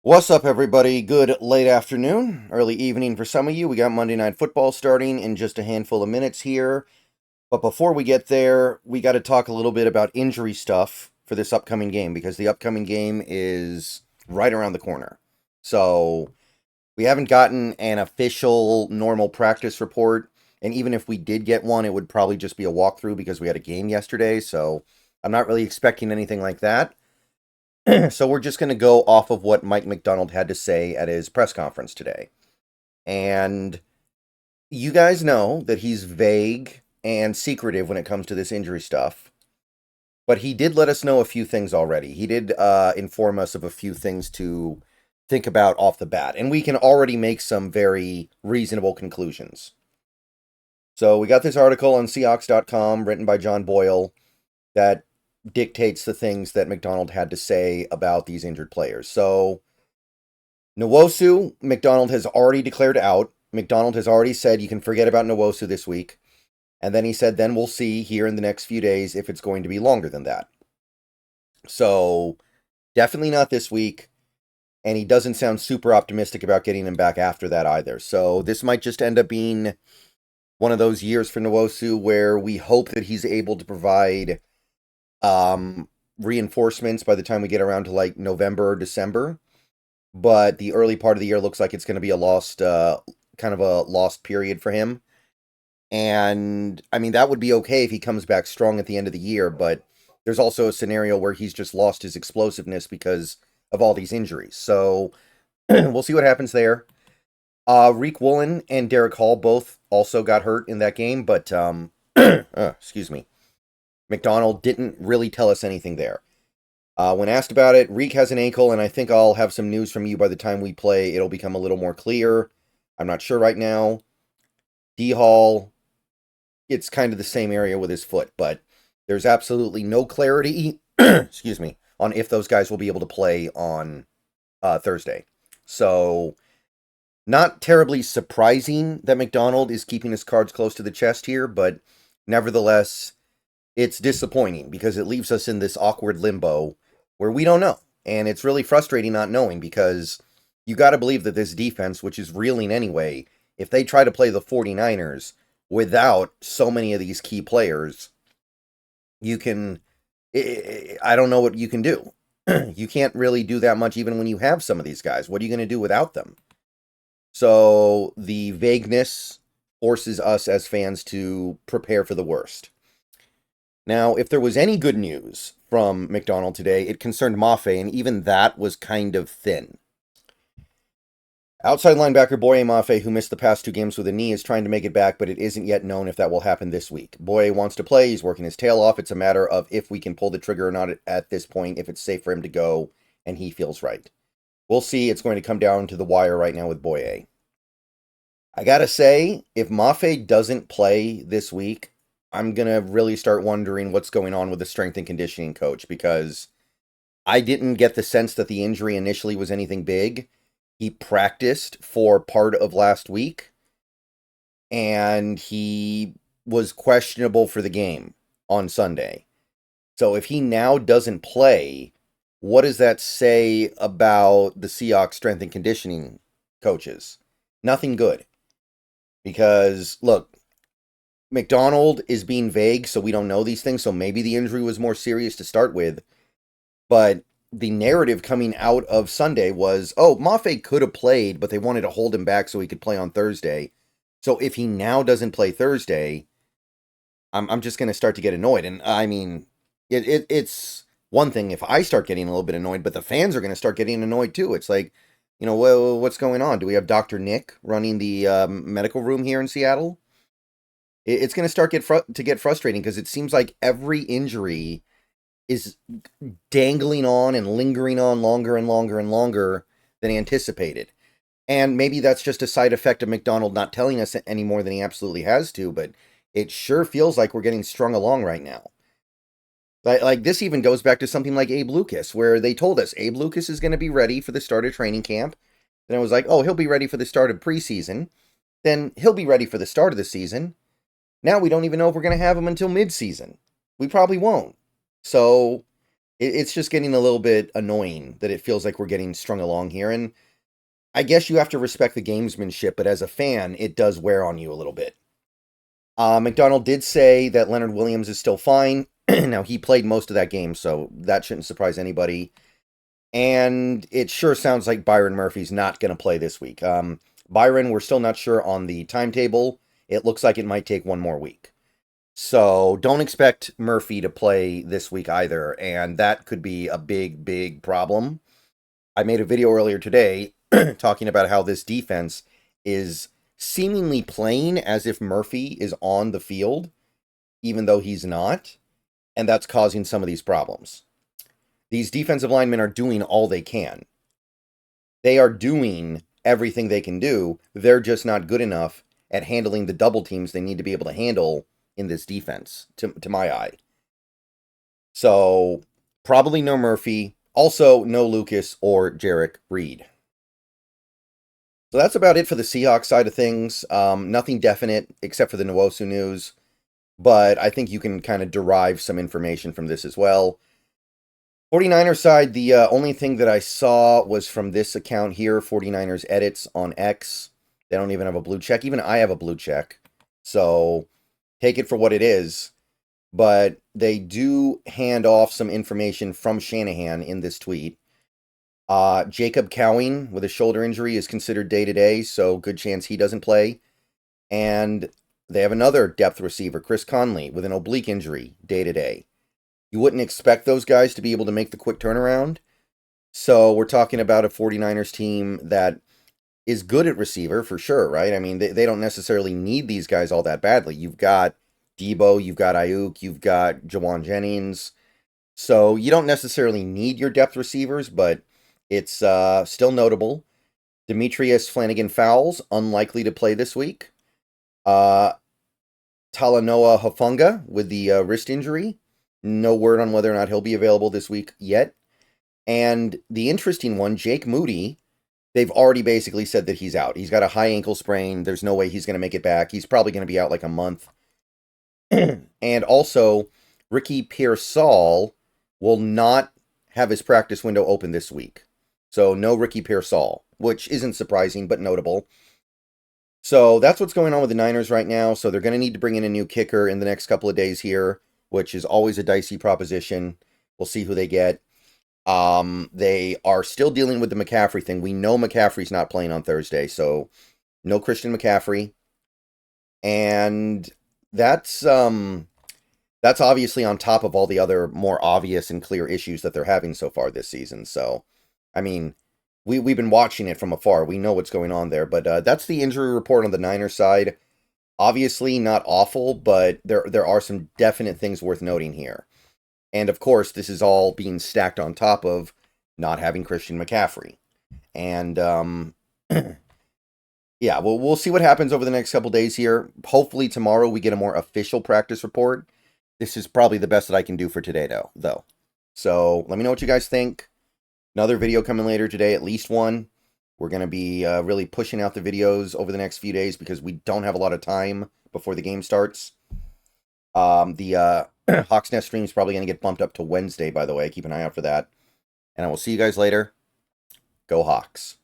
What's up, everybody? Good late afternoon, early evening for some of you. We got Monday Night Football starting in just a handful of minutes here. But before we get there, we got to talk a little bit about injury stuff for this upcoming game because the upcoming game is right around the corner. So we haven't gotten an official normal practice report. And even if we did get one, it would probably just be a walkthrough because we had a game yesterday. So I'm not really expecting anything like that. So we're just going to go off of what Mike Macdonald had to say at his press conference today. And you guys know that he's vague and secretive when it comes to this injury stuff. But he did let us know a few things already. He did inform us of a few things to think about off the bat. And we can already make some very reasonable conclusions. So we got this article on Seahawks.com written by John Boyle that dictates the things that Macdonald had to say about these injured players. So, Nwosu, Macdonald has already declared out. Macdonald has already said you can forget about Nwosu this week. And then he said, then we'll see here in the next few days if it's going to be longer than that. So, definitely not this week. And he doesn't sound super optimistic about getting him back after that either. So, this might just end up being one of those years for Nwosu where we hope that he's able to provide reinforcements by the time we get around to like November or December, but the early part of the year looks like it's going to be a lost kind of a lost period for him. And I mean, that would be okay if he comes back strong at the end of the year, but there's also a scenario where he's just lost his explosiveness because of all these injuries. So we'll see what happens there. Reek Woolen and Derek Hall both also got hurt in that game, but excuse me. Macdonald didn't really tell us anything there. When asked about it, Reek has an ankle, and I think I'll have some news from you by the time we play. It'll become a little more clear. I'm not sure right now. D-Hall, it's kind of the same area with his foot, but there's absolutely no clarity, excuse me, on if those guys will be able to play on Thursday. So, not terribly surprising that Macdonald is keeping his cards close to the chest here, but nevertheless, it's disappointing because it leaves us in this awkward limbo where we don't know. And it's really frustrating not knowing because you got to believe that this defense, which is reeling anyway, if they try to play the 49ers without so many of these key players, you can, I don't know what you can do. You can't really do that much even when you have some of these guys. What are you going to do without them? So the vagueness forces us as fans to prepare for the worst. Now, if there was any good news from Macdonald today, it concerned Mafe, and even that was kind of thin. Outside linebacker Boye Mafe, who missed the past 2 games with a knee, is trying to make it back, but it isn't yet known if that will happen this week. Boye wants to play. He's working his tail off. It's a matter of if we can pull the trigger or not at this point, if it's safe for him to go, and he feels right. We'll see. It's going to come down to the wire right now with Boye. I gotta say, if Mafe doesn't play this week, I'm going to really start wondering what's going on with the strength and conditioning coach because I didn't get the sense that the injury initially was anything big. He practiced for part of last week, and he was questionable for the game on Sunday. So if he now doesn't play, what does that say about the Seahawks strength and conditioning coaches? Nothing good. Because, look, Macdonald is being vague, so we don't know these things, so maybe the injury was more serious to start with. But the narrative coming out of Sunday was, oh, Mafe could have played, but they wanted to hold him back so he could play on Thursday. So if he now doesn't play Thursday, I'm just going to start to get annoyed. And I mean, it's one thing if I start getting a little bit annoyed, but the fans are going to start getting annoyed too. It's like, you know, well, what's going on? Do we have Dr. Nick running the medical room here in Seattle? It's going to start to get frustrating because it seems like every injury is dangling on and lingering on longer and longer and longer than anticipated. And maybe that's just a side effect of Macdonald not telling us any more than he absolutely has to, but it sure feels like we're getting strung along right now. Like this even goes back to something like Abe Lucas, where they told us Abe Lucas is going to be ready for the start of training camp. Then I was like, oh, he'll be ready for the start of preseason. Then he'll be ready for the start of the season. Now we don't even know if we're going to have him until mid-season. We probably won't. So It's just getting a little bit annoying that it feels like we're getting strung along here. And I guess you have to respect the gamesmanship, but as a fan, it does wear on you a little bit. McDonald did say that Leonard Williams is still fine. Now, he played most of that game, so that shouldn't surprise anybody. And it sure sounds like Byron Murphy's not going to play this week. Byron, we're still not sure on the timetable. It looks like it might take one more week. So don't expect Murphy to play this week either, and that could be a big, big problem. I made a video earlier today talking about how this defense is seemingly playing as if Murphy is on the field, even though he's not, and that's causing some of these problems. These defensive linemen are doing all they can. They are doing everything they can do. They're just not good enough at handling the double teams they need to be able to handle in this defense, to my eye. So, probably no Murphy. Also, no Lucas or Jarek Reed. So that's about it for the Seahawks side of things. Nothing definite except for the Nwosu news. But I think you can kind of derive some information from this as well. 49ers side, the only thing that I saw was from this account here, 49ers edits on X. They don't even have a blue check. Even I have a blue check. So take it for what it is. But they do hand off some information from Shanahan in this tweet. Jacob Cowing with a shoulder injury is considered day-to-day, so good chance he doesn't play. And they have another depth receiver, Chris Conley, with an oblique injury, day-to-day. You wouldn't expect those guys to be able to make the quick turnaround. So we're talking about a 49ers team that is good at receiver, for sure, right? I mean, they don't necessarily need these guys all that badly. You've got Debo, you've got Ayuk, you've got Jawan Jennings. So you don't necessarily need your depth receivers, but it's still notable. Demetrius Flanagan-Fowles, unlikely to play this week. Talanoa Hufanga with the wrist injury. No word on whether or not he'll be available this week yet. And the interesting one, Jake Moody, they've already basically said that he's out. He's got a high ankle sprain. There's no way he's going to make it back. He's probably going to be out like a month. And also, Ricky Pearsall will not have his practice window open this week. So no Ricky Pearsall, which isn't surprising, but notable. So that's what's going on with the Niners right now. So they're going to need to bring in a new kicker in the next couple of days here, which is always a dicey proposition. We'll see who they get. They are still dealing with the McCaffrey thing. We know McCaffrey's not playing on Thursday, so no Christian McCaffrey. And that's obviously on top of all the other more obvious and clear issues that they're having so far this season. So, I mean, we've been watching it from afar. We know what's going on there. But that's the injury report on the Niners side. Obviously not awful, but there are some definite things worth noting here. And of course, this is all being stacked on top of not having Christian McCaffrey. And yeah, we'll see what happens over the next couple days here. Hopefully tomorrow we get a more official practice report. This is probably the best that I can do for today, though. So let me know what you guys think. Another video coming later today, at least one. We're going to be really pushing out the videos over the next few days because we don't have a lot of time before the game starts. The Hawks Nest stream is probably going to get bumped up to Wednesday, by the way. Keep an eye out for that. And I will see you guys later. Go Hawks.